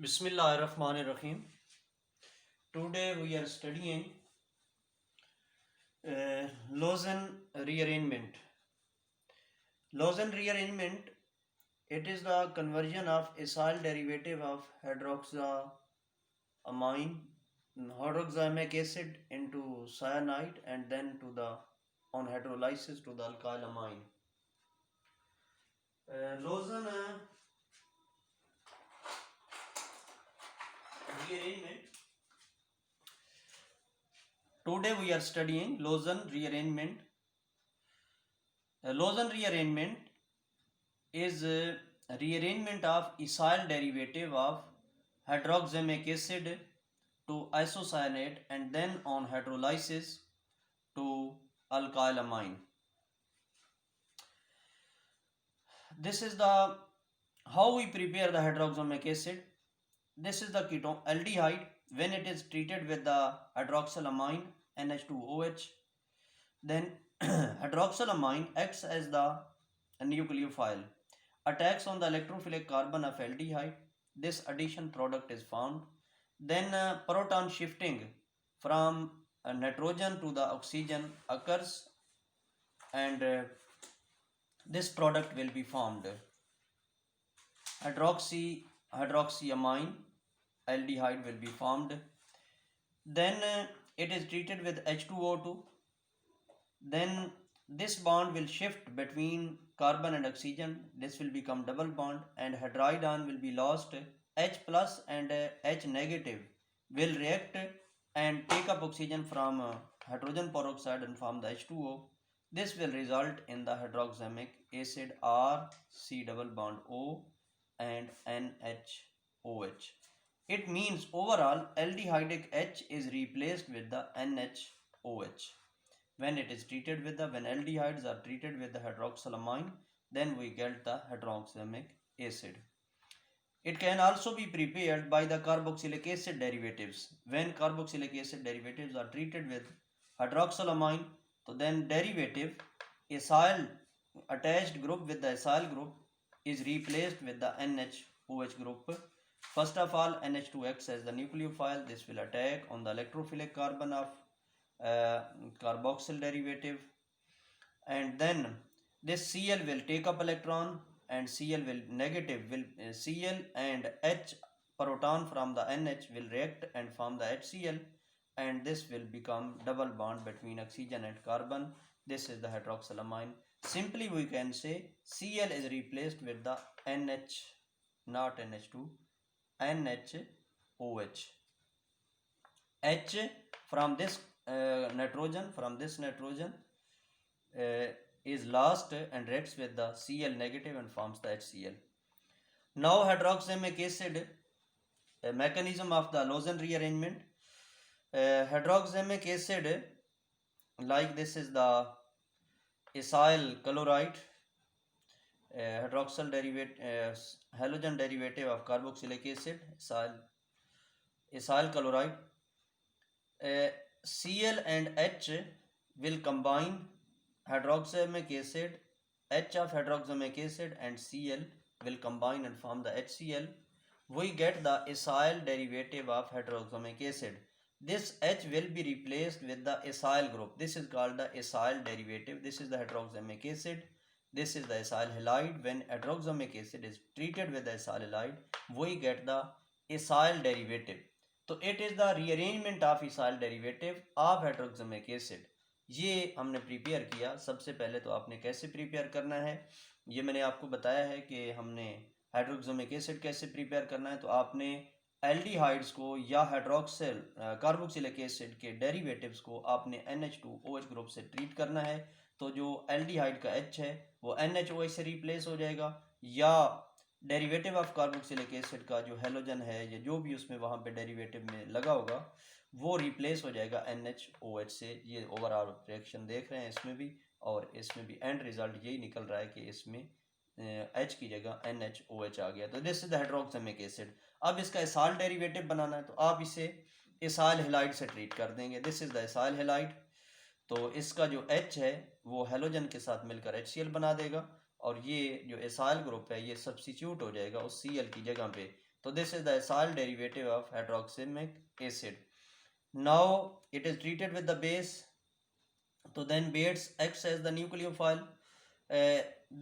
Bismillahirrahmanirrahim. Today we are studying Lausanne rearrangement. Lausanne rearrangement, it is the conversion of acyl derivative of hydroxyamic acid into cyanide and then to the on hydrolysis to the alkyl amine. Lausanne rearrangement. Today we are studying Lausanne rearrangement. Lausanne rearrangement is a rearrangement of acyl derivative of hydroxyamic acid to isocyanate and then on hydrolysis to alkyl amine. This is the how we prepare the hydroxyamic acid. This is the ketone aldehyde. When it is treated with the hydroxylamine NH2OH, then hydroxylamine acts as the nucleophile, attacks on the electrophilic carbon of aldehyde. This addition product is formed. Then proton shifting from nitrogen to the oxygen occurs and this product will be formed. Hydroxyamine aldehyde will be formed. Then it is treated with H2O2. Then this bond will shift between carbon and oxygen. This will become double bond and hydridine will be lost. H plus and H negative will react and take up oxygen from hydrogen peroxide and form the H2O. This will result in the hydroxyamic acid R C double bond O and NHOH. It means overall aldehydic H is replaced with the NHOH. When aldehydes are treated with the hydroxylamine, then we get the hydroxyamic acid. It can also be prepared by the carboxylic acid derivatives. When carboxylic acid derivatives are treated with hydroxylamine, so then derivative acyl attached group with the acyl group is replaced with the NHOH group. First of all, NH2 acts as the nucleophile. This will attack on the electrophilic carbon of carboxyl derivative, and then this Cl will take up electron and Cl and H proton from the NH will react and form the HCl, and this will become double bond between oxygen and carbon. This is the hydroxylamine. Simply we can say Cl is replaced with the NH, not NH2, NHOH. H from this nitrogen is lost and reacts with the Cl negative and forms the HCl. Now hydroxyamic acid, mechanism of the Lausanne rearrangement. Hydroxyamic acid, like this is the acyl chloride, halogen derivative of carboxylic acid, acyl chloride. Cl and H will combine. Hydroxyamic acid, H of hydroxyamic acid and Cl will combine and form the HCl. We get the acyl derivative of hydroxyamic acid. This H will be replaced with the acyl group. This is called the acyl derivative. This is the hydroxyamic acid. This is the acyl halide. When hydroxyamic acid is treated with the acyl halide, we get the acyl derivative. तो it is the rearrangement of acyl derivative of hydroxyamic acid. ये हमने prepare किया. सबसे पहले तो आपने कैसे prepare करना है ये मैंने आपको बताया है कि हमने हाइड्रोक्सामिक एसिड कैसे प्रिपेयर करना है. तो आपने एल्डिहाइड्स को या हाइड्रोक्सिल कार्बोक्सिलिक एसिड के डेरिवेटिव्स को आपने NH2OH ग्रुप से ट्रीट करना है. तो जो एल्डिहाइड का H है वो NHOH से रिप्लेस हो जाएगा, या डेरिवेटिव ऑफ कार्बोक्सिलिक एसिड का जो हेलोजन है या जो भी उसमें वहाँ पे डेरिवेटिव में लगा होगा वो रिप्लेस हो जाएगा NHOH से. ये ओवरऑल रिएक्शन देख रहे हैं इसमें भी, और इसमें भी एंड रिजल्ट यही निकल रहा है कि इसमें H की जगह NHOH आ गया. तो this is the hydroxamic acid. अब इसका एसाइल डेरिवेटिव बनाना है तो आप इसे एसाइल हैलाइड से ट्रीट कर देंगे. This is the acyl halide. तो इसका जो H है वो हेलोजन के साथ मिलकर HCl बना देगा, और ये जो एसाइल ग्रुप है ये सब्स्टिट्यूट हो जाएगा उस Cl की जगह पे. तो this is the acyl derivative of hydroxamic acid. Now it is treated with the base, so then base acts as the nucleophile.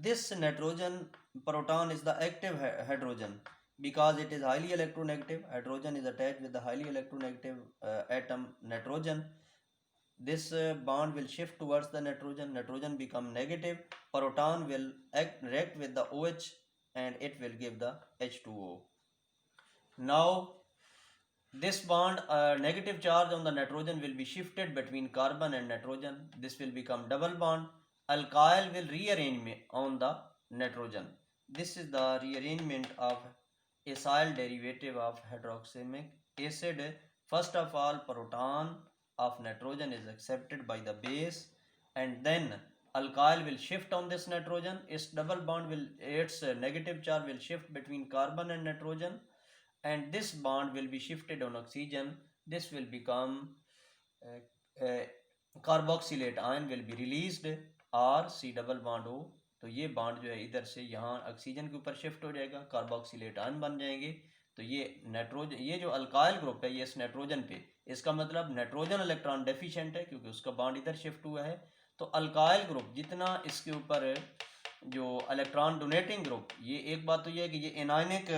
This nitrogen proton is the active hydrogen because it is highly electronegative. Hydrogen is attached with the highly electronegative atom nitrogen. This bond will shift towards the nitrogen. Nitrogen become negative. Proton will react with the OH and it will give the H2O. Now this bond, negative charge on the nitrogen will be shifted between carbon and nitrogen. This will become double bond. Alkyl will rearrange on the nitrogen. This is the rearrangement of acyl derivative of hydroxamic acid. First of all, proton of nitrogen is accepted by the base, and then alkyl will shift on this nitrogen. Its double bond will, its negative charge will shift between carbon and nitrogen, and this bond will be shifted on oxygen. This will become carboxylate ion will be released, R C double bond O. तो ये bond जो है इधर से यहाँ oxygen के ऊपर shift हो जाएगा, कार्बोक्सिलेट आयन बन जाएंगे. तो ये नाइट्रोजन, ये जो अल्काइल ग्रुप है ये इस नाइट्रोजन पे, इसका मतलब नाइट्रोजन इलेक्ट्रॉन डेफिशिएंट है क्योंकि उसका बॉन्ड इधर शिफ्ट हुआ है. तो अल्काइल ग्रुप जितना इसके ऊपर जो इलेक्ट्रॉन डोनेटिंग ग्रुप, ये एक बात तो ये है कि ये एनायनिक,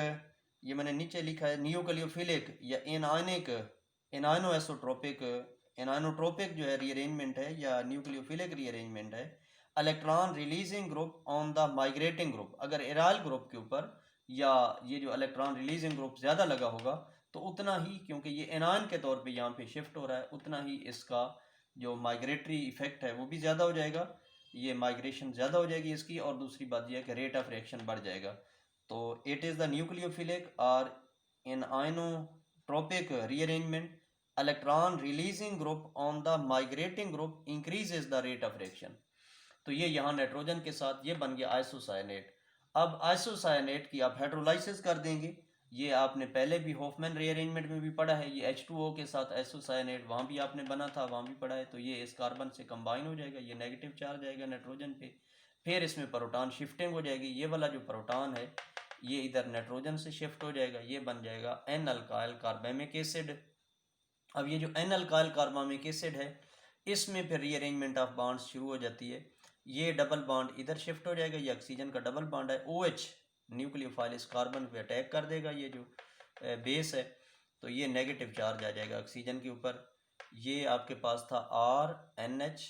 ये मैंने नीचे लिखा है नियोक्लियोफिलिक या एनायनिक, एनायनोएसोट्रोपिक, एनायनोट्रोपिक जो है रीअरेंजमेंट है या न्यूक्लियोफिलिक रीअरेंजमेंट है. Electron releasing group on the migrating group, अगर एराइल ग्रुप के ऊपर या ये जो इलेक्ट्रॉन रिलीजिंग ग्रुप ज़्यादा लगा होगा तो उतना ही, क्योंकि ये एनायन के तौर पे यहाँ पे शिफ्ट हो रहा है, उतना ही इसका जो माइग्रेटरी इफेक्ट है वो भी ज़्यादा हो जाएगा, ये माइग्रेशन ज़्यादा हो जाएगी इसकी. और दूसरी बात यह है कि रेट ऑफ रिएक्शन बढ़ जाएगा. तो इट इज़ द न्यूक्लियोफिलिक और anionotropic rearrangement. Electron releasing group on the migrating group increases the rate of reaction. तो ये यहाँ नाइट्रोजन के साथ ये बन गया आइसोसायनेट. अब आइसोसायनेट की आप हाइड्रोलाइसिस कर देंगे. ये आपने पहले भी होफमैन रीअरेंजमेंट में भी पढ़ा है, ये H2O के साथ आइसोसायनेट वहाँ भी आपने बना था, वहाँ भी पढ़ा है. तो ये इस कार्बन से कंबाइन हो जाएगा, ये नेगेटिव चार्ज आएगा नाइट्रोजन पे, फिर इसमें प्रोटॉन शिफ्टिंग हो जाएगी. ये वाला जो प्रोटॉन है ये इधर नाइट्रोजन से शिफ्ट हो जाएगा, ये बन जाएगा एन अल्काइल कार्बामिक एसिड. अब ये जो एन अल्काइल कार्बामिक एसिड है इसमें फिर रीअरेंजमेंट ऑफ बॉन्ड्स शुरू हो जाती है. ये डबल बॉन्ड इधर शिफ्ट हो जाएगा, ये ऑक्सीजन का डबल बॉन्ड है, OH न्यूक्लियोफाइल इस कार्बन पे अटैक कर देगा, ये जो बेस है. तो ये नेगेटिव चार्ज आ जाएगा ऑक्सीजन के ऊपर. ये आपके पास था RNH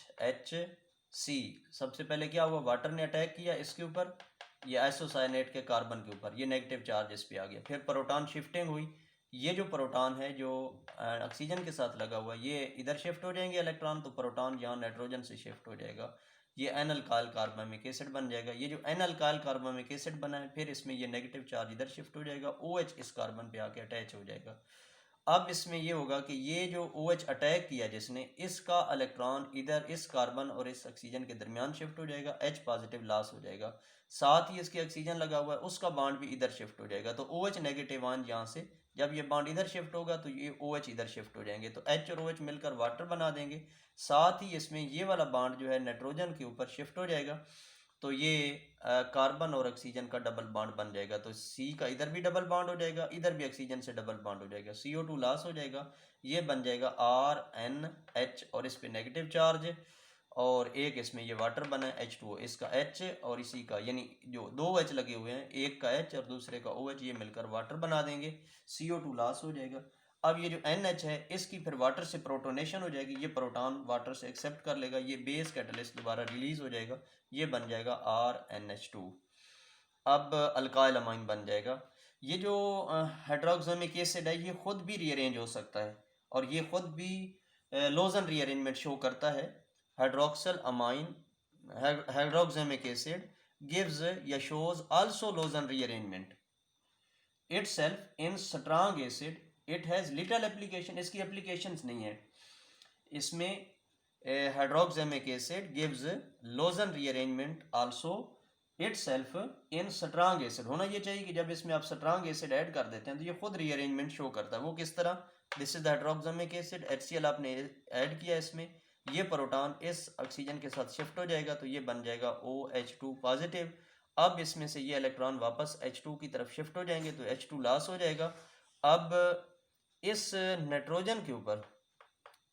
सबसे पहले क्या हुआ, वाटर ने अटैक किया इसके ऊपर, ये आइसोसायनेट के कार्बन के ऊपर, ये नेगेटिव चार्ज इस पे आ गया. फिर प्रोटॉन शिफ्टिंग हुई, ये जो प्रोटॉन है जो ऑक्सीजन के साथ लगा हुआ ये इधर शिफ्ट हो जाएंगे इलेक्ट्रॉन, तो प्रोटॉन यहाँ नाइट्रोजन से शिफ्ट हो जाएगा, ये एन अल्काइल कार्बामिक एसिड बन जाएगा. ये जो एन अल्काइल कार्बामिक एसिड बना है फिर इसमें ये नेगेटिव चार्ज इधर शिफ्ट हो जाएगा, OH इस कार्बन पे आके अटैच हो जाएगा. अब इसमें ये होगा कि ये जो OH अटैक किया जिसने, इसका इलेक्ट्रॉन इधर इस कार्बन और इस ऑक्सीजन के दरमियान शिफ्ट हो जाएगा, H पॉजिटिव लॉस हो जाएगा. साथ ही इसके ऑक्सीजन लगा हुआ है उसका बॉन्ड भी इधर शिफ्ट हो जाएगा. तो OH नेगेटिव आयन यहाँ से जब ये बॉन्ड इधर शिफ्ट होगा तो ये OH इधर शिफ्ट हो जाएंगे, तो H और OH मिलकर वाटर बना देंगे. साथ ही इसमें ये वाला बॉन्ड जो है नाइट्रोजन के ऊपर शिफ्ट हो जाएगा, तो ये कार्बन और ऑक्सीजन का डबल बॉन्ड बन जाएगा. तो C का इधर भी डबल बॉन्ड हो जाएगा, इधर भी ऑक्सीजन से डबल बॉन्ड हो जाएगा, CO2 लॉस हो जाएगा, ये बन जाएगा RNH और इस पे नेगेटिव चार्ज, और एक इसमें ये वाटर बना है H2O, इसका H और इसी का, यानी जो दो H लगे हुए हैं, एक का H और दूसरे का OH, ये मिलकर वाटर बना देंगे, CO2 लॉस हो जाएगा. अब ये जो NH है इसकी फिर वाटर से प्रोटोनेशन हो जाएगी, ये प्रोटॉन वाटर से एक्सेप्ट कर लेगा, ये बेस कैटलिस्ट दोबारा रिलीज हो जाएगा, ये बन जाएगा RNH2. अब अल्काइल अमाइन बन जाएगा. ये जो हाइड्रोक्सामिक एसिड है ये खुद भी रीअरेंज हो सकता है और ये खुद भी लोजन रीअरेंजमेंट शो करता है. हाइड्रोक्सल अमाइन हाइड्रोक्सामिक एसिड gives या shows also Lausanne rearrangement itself in strong acid. It has little application, इसकी applications नहीं है इसमें. हाइड्रोक्सामिक acid gives Lausanne rearrangement also itself in strong acid. होना ये चाहिए कि जब इसमें आप strong acid ऐड कर देते हैं तो ये खुद rearrangement शो करता है. वो किस तरह, this is the hydroxamic acid, HCl आपने ऐड किया इसमें, ये प्रोटॉन इस ऑक्सीजन के साथ शिफ्ट हो जाएगा तो ये बन जाएगा OH2 पॉजिटिव, अब इसमें से ये इलेक्ट्रॉन वापस H2 की तरफ शिफ्ट हो जाएंगे तो H2 लॉस हो जाएगा। अब इस नाइट्रोजन के ऊपर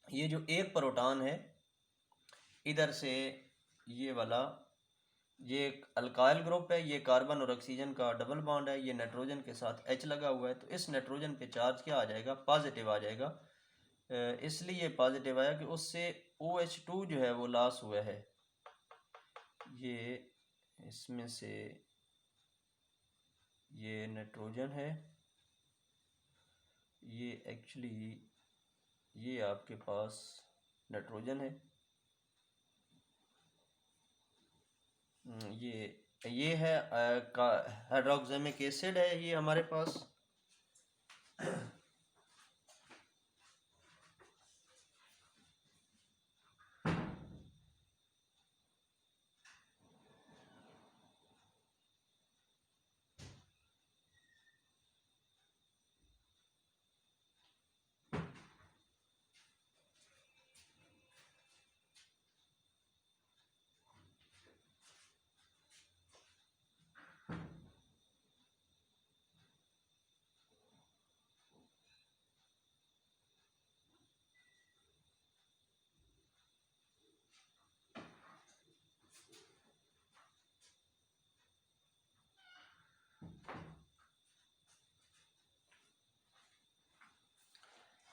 ये जो एक प्रोटॉन है इधर से ये वाला, ये एक अल्काइल ग्रुप है, ये कार्बन और ऑक्सीजन का डबल बॉन्ड है, ये नाइट्रोजन के साथ H लगा हुआ है, तो इस नाइट्रोजन पे चार्ज क्या आ जाएगा, पॉजिटिव आ जाएगा। इसलिए पॉजिटिव आया कि उससे OH2 जो है वो लॉस हुआ है। ये इसमें से ये नाइट्रोजन है, ये एक्चुअली ये आपके पास नाइट्रोजन है, ये है हाइड्रोक्सामिक एसिड है ये हमारे पास।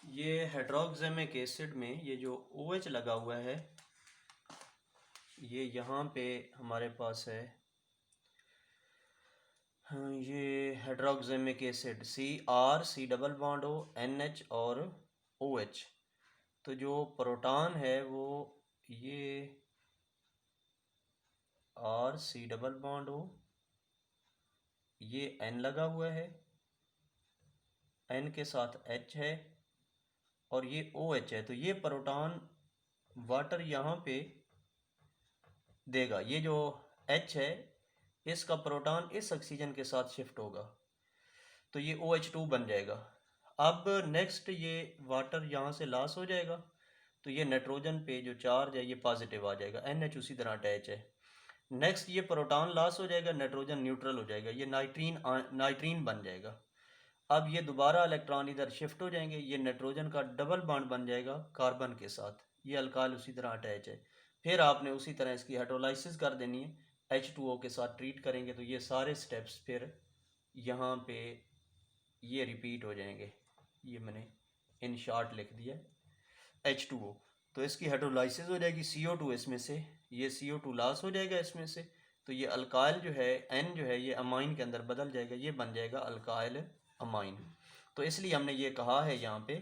ये हाइड्रोक्सामिक एसिड में ये जो OH लगा हुआ है ये यहाँ पे हमारे पास है, हाँ, ये hydroxamic acid C double bond O NH और OH। तो जो प्रोटॉन है वो ये C डबल बॉन्ड O, ये N लगा हुआ है, N के साथ H है और ये OH है। तो ये प्रोटॉन वाटर यहाँ पे देगा, ये जो H है इसका प्रोटॉन इस ऑक्सीजन के साथ शिफ्ट होगा तो ये OH2 बन जाएगा। अब नेक्स्ट ये वाटर यहाँ से लॉस हो जाएगा तो ये नाइट्रोजन पे जो चार्ज है ये पॉजिटिव आ जाएगा, NH उसी तरह अटैच है। नेक्स्ट ये प्रोटॉन लॉस हो जाएगा, नाइट्रोजन न्यूट्रल हो जाएगा, ये नाइट्रीन बन जाएगा। अब ये दोबारा इलेक्ट्रॉन इधर शिफ्ट हो जाएंगे, ये नाइट्रोजन का डबल बॉन्ड बन जाएगा कार्बन के साथ, ये अल्काइल उसी तरह अटैच है। फिर आपने उसी तरह इसकी हाइड्रोलाइसिस कर देनी है, H2O के साथ ट्रीट करेंगे तो ये सारे स्टेप्स फिर यहाँ पे ये रिपीट हो जाएंगे। ये मैंने इन शॉर्ट लिख दिया H2O, तो इसकी हाइड्रोलाइसिस हो जाएगी CO2 इसमें से, ये CO2 लॉस हो जाएगा इसमें से, तो ये अल्काइल जो है N जो है ये अमाइन के अंदर बदल जाएगा, ये बन जाएगा अल्काइल अमाइन। तो इसलिए हमने ये कहा है यहाँ पे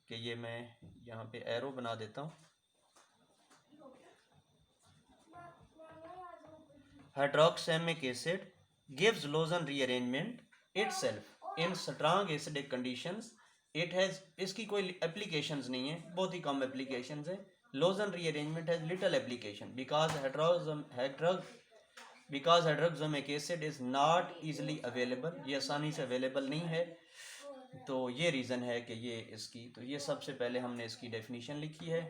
कि ये मैं यहाँ पे एरो बना देता हूँ। Hydroxamic acid gives Lossen rearrangement itself in strong acidic conditions. It has, इसकी कोई एप्लीकेशंस नहीं है, बहुत ही कम एप्लीकेशंस है। Lossen rearrangement has little application because hydroxamic acid is not easily available, ये आसानी से अवेलेबल नहीं है। तो ये रीज़न है कि ये इसकी, तो ये सबसे पहले हमने इसकी डेफिनेशन लिखी है,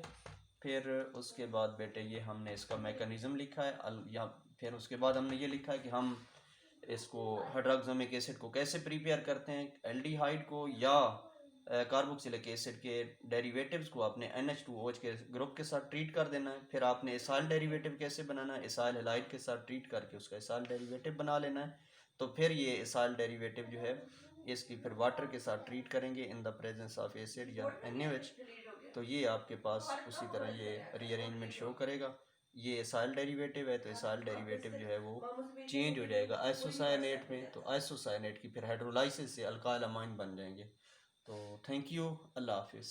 फिर उसके बाद बेटे ये हमने इसका मैकेनिज़्म लिखा है, या फिर उसके बाद हमने ये लिखा है कि हम इसको हाइड्रोक्सामिक एसिड को कैसे प्रिपेयर करते हैं, एल्डिहाइड को या कार्बोक्सिलिक एसिड के डेरिवेटिव्स को आपने NH2OH के ग्रुप के साथ ट्रीट कर देना है। फिर आपने इसाइल डेरिवेटिव कैसे बनाना है, इसाइल हैलाइड के साथ ट्रीट करके उसका इसाइल डेरिवेटिव बना लेना है। तो फिर ये इसाइल डेरिवेटिव जो है इसकी फिर वाटर के साथ ट्रीट करेंगे in the presence of acid या NaOH, तो ये आपके पास उसी तरह ये रीअरेंजमेंट शो करेगा। ये इसाइल डेरिवेटिव है तो इसाइल डेरिवेटिव जो है वो चेंज हो जाएगा आइसोसायनेट में, तो आइसोसायनेट की फिर हाइड्रोलाइसिस से अल्काइल अमाइन बन जाएंगे। तो थैंक यू, अल्लाह हाफिज़।